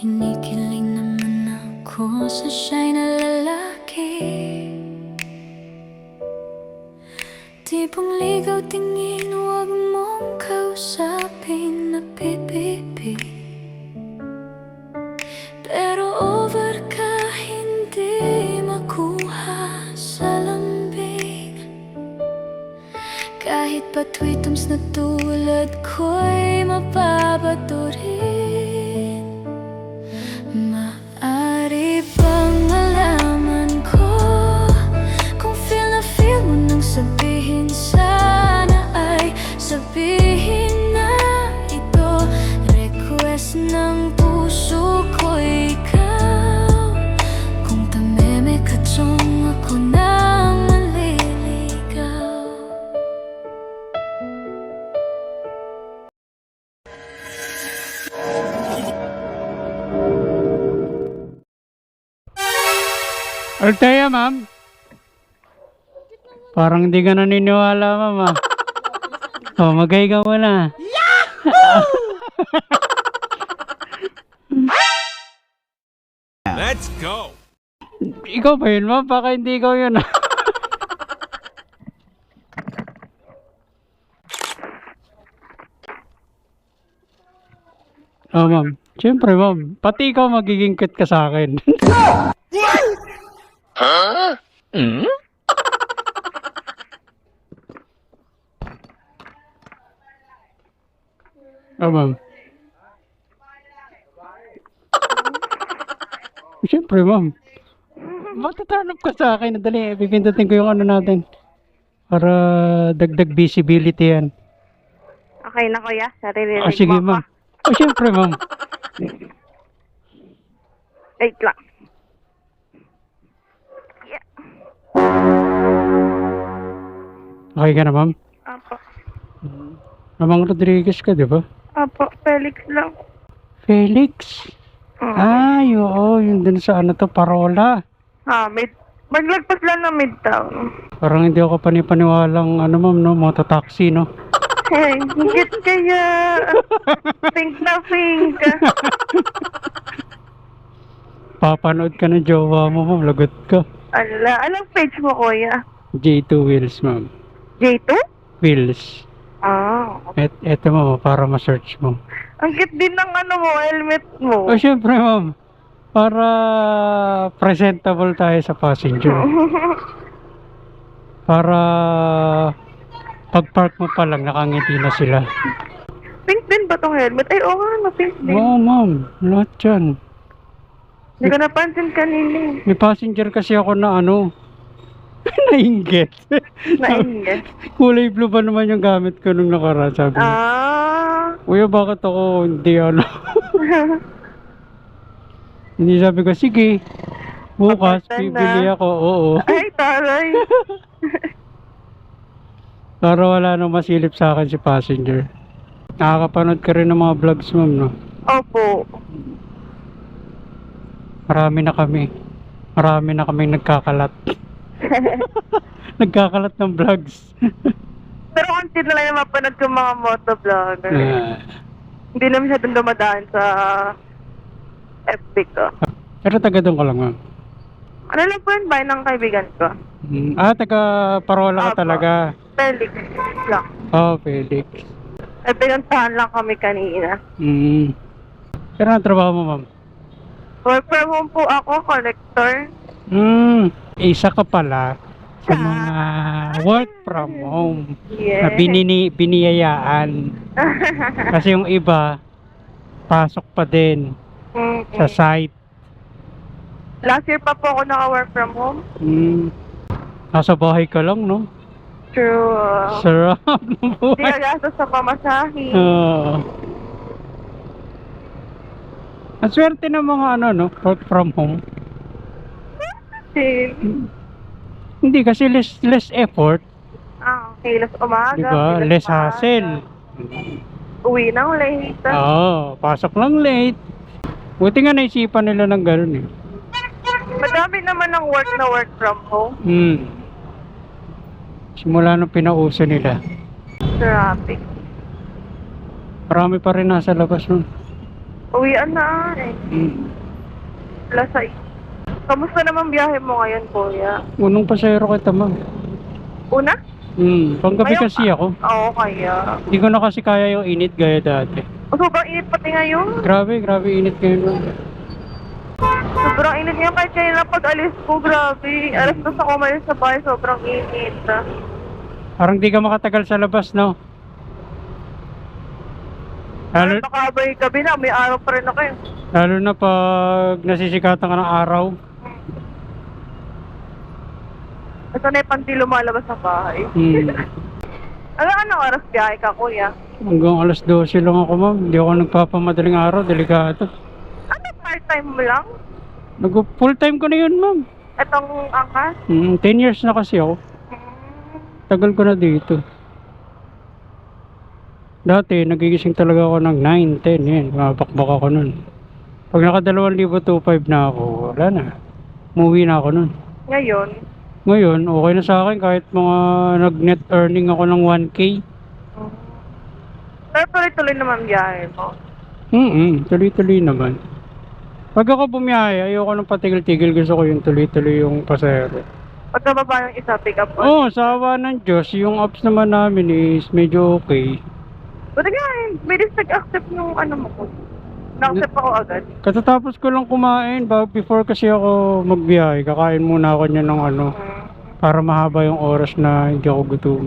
Kinikilig naman ako sa siya'y na lalaki. Tipong ligaw tingin, huwag mong kausapin na pipipi. Pero over ka, hindi makuha sa lambing. Kahit pa tweetums na tulad ko'y mababato rin. Maaari bang malaman ko kung feel na feel mo nang sabihin? Sana ay sabihin na ito. Request ng puso ko ikaw. Kung tameme ka tong ako na maliligaw. Althea, ma'am. Parang hindi ka naniniwala, ma'am. Oh, magay ka muna. Let's go! Ikaw ba yun, ma'am? Baka hindi ikaw yun. Oh, ma'am. Siyempre, ma'am. Pati ikaw magiging cute ka sa akin. Oh, ma'am. Siyempre, ma'am. Mataturn up ka sa akin. Dali, pipindutin ko yung ano natin. Para dagdag visibility yan. Okay na kuya, naririnig Oh, sige, mo ako. ma'am. Oh, siyempre, ma'am. Wait lang. Okay ka na, ma'am? Apo. Mamang Rodriguez ka, di ba? Apo, Felix lang. Felix? Ay, oo. Yun dun sa ano to, parola. Maglagpas lang ng midtown. Parang hindi ako panipaniwalang ano, ma'am, no? Mototaxi, no? Hey, higit kaya. Pink na pink. Papanood ka ng jowa mo, ma'am. Lagot ka. Ala, anong page mo kuya? J2 Wheels, ma'am. J2? Wheels. Ah, Eto, ma'am, para ma-search mo. ang cute din ng ano mo, helmet mo. Oh, syempre, ma'am. Para presentable tayo sa passenger. Para pag-park mo pa lang, nakangiti na sila. Pink din ba tong helmet? Ay, oo nga, pink din. Oo, ma'am. Lahat yan. Hindi ko napansin kanina. May passenger kasi ako na ano, nainggit. Nainggit. Kulay blue ba naman yung gamit ko nung nakaraan, sabi niya. Kuya, bakit ako hindi ano? Hindi, sabi ko, sige. Bukas, Papunta na. bibili ako, oo. Ay, taray. Para wala nang masilip sa akin si passenger. Nakakapanood ka rin ng mga vlogs, ma'am, no? Opo. Marami na kaming nagkakalat. Nagkakalat ng vlogs. Pero konti na lang yung mapanood ko mga motovlogger. Ah, Hindi na masyadong dumadaan sa FB ko. pero taga doon ka lang, ma'am. Ano lang po yun, bahay ng kaibigan ko. Taga Parola ka Apo. talaga. Felix lang. Oh, Felix. Ay, pinuntahan lang kami kanina. Pero ang trabaho mo, ma'am? Work from home po ako, collector. Isa ka pala sa mga work from home na Yes. biniyayaan. Kasi yung iba, pasok pa din sa site. Last year pa po ako naka-work from home. Nasa bahay ka lang, no? True. Sarap ng Hindi buhay. ka gastos sa pamasahe. Oo. Ang swerte ng mga ano, no? Work from home. Kasi, Hindi kasi less effort, okay, last umaga. di ba? bilas Less umaga. hassle. Uwi ng late. Oo, pasok lang late. Buti nga naisipan nila ng gano'n eh. Madami naman ng work na work from home. Simula nung pinauso nila. Traffic. Marami pa rin nasa labas nun. Uwian na eh. Hmm. Alas 6. Kamusta naman biyahe mo ngayon, kuya? Unong pasayro kita, ma'am. Una? Panggabi Ngayon kasi ako. Oo, kaya. Hindi ko na kasi kaya yung init gaya dati. Sobrang init pati ngayon. Grabe init ngayon, ma'am. Sobrang init ngayon kahit kayo na pag-alis ko, grabe. Alas na ako umalis sa bahay, sobrang init. Parang di ka makatagal sa labas, no? Lalo, Baka abay gabi na, may araw pa rin ako eh. lalo na pag nasisikatan ka ng araw. Basta na yung panti lumalabas sa bahay. Anong oras biyahe ka, kuya? Hanggang alas 12 lang ako, ma'am. Hindi ako nagpapamadaling araw, delikado. Ano, part-time mo lang? Full time ko na yun, ma'am. Itong angkas? 10 years na kasi ako. Tagal ko na dito. Dati, nagigising talaga ako ng 9, 10, yan. Mabakbak ako nun. Pag naka 2,250 na ako, wala na. Umuwi na ako nun. Ngayon? Ngayon, okay na sa akin kahit mga nag-net earning ako ng 1K. Pero tuloy-tuloy naman biyahe mo. Tuloy-tuloy naman. Pag ako bumiyahe, ayoko nang patigil-tigil. Gusto ko yung tuloy-tuloy yung pasero. Pagkababa ng isa, pick up mo. Oo, sa awa ng Diyos, yung apps naman namin is medyo okay. Buti nga eh, may nag-accept nung ano mo ko. Na-accept ako agad. Katatapos ko lang kumain, before kasi ako magbiyahe, kakain muna ako niya ng ano, para mahaba yung oras na hindi ako gutom.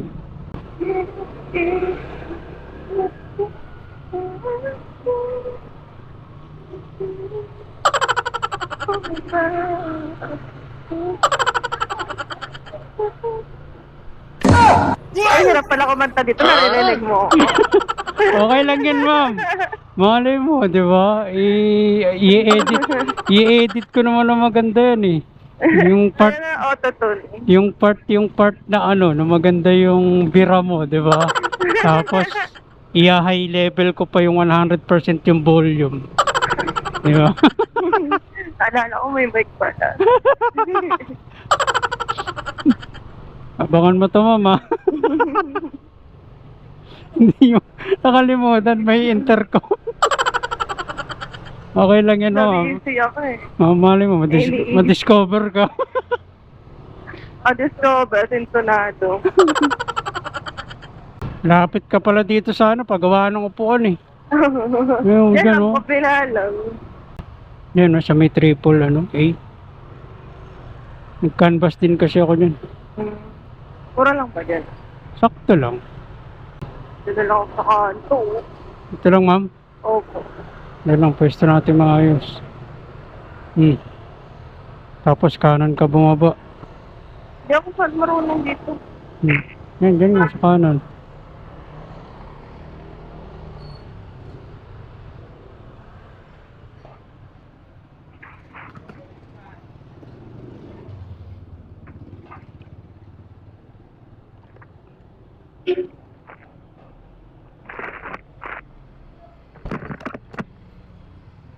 Ay, hirap pala kumanta dito, narinig mo. Okay lang yan, ma'am. Malay mo, di ba? I-edit ko naman na maganda yan eh. Yung part, Ano na, autotune. yung part na ano, na maganda yung bira mo, di ba? Tapos, i-high level ko pa yung 100% yung volume. Di ba? Alala ko may mic pala. Abangan mo to, mama. Hindi mo nakalimutan, may intercom. Okay lang yan, mama. Nabisi ako eh. Mamali mo, madiscover ka. Discover, sintonado. Lapit ka pala dito sa ano, paggawa ng upuan eh. Yung Yan gano. ang papilalang. Yan, no, sa may triple, ano, A. Nag-canvas din kasi ako dyan. Mura lang ba dyan? Sakto lang. Dito lang ako sa kanto. Ito lang, ma'am. Opo. Yan lang, pwesto natin maayos. Tapos kanan ka bumaba. Hindi ako saan marunong dito. Yan, dyan nga sa kanan.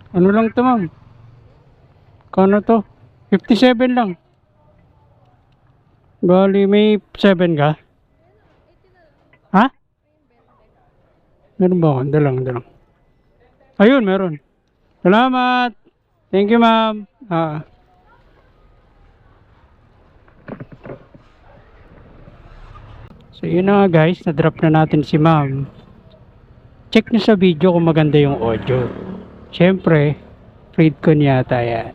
Ano lang to, ma'am? Kano to? 57 lang. Bali, may 7 ka? Ha? Meron ba ako? Dalang. Ayun, meron. Salamat! Thank you, ma'am. So, yun na nga guys. Na-drop na natin si ma'am. Check nyo sa video kung maganda yung audio. Siyempre, read ko niya yata yan.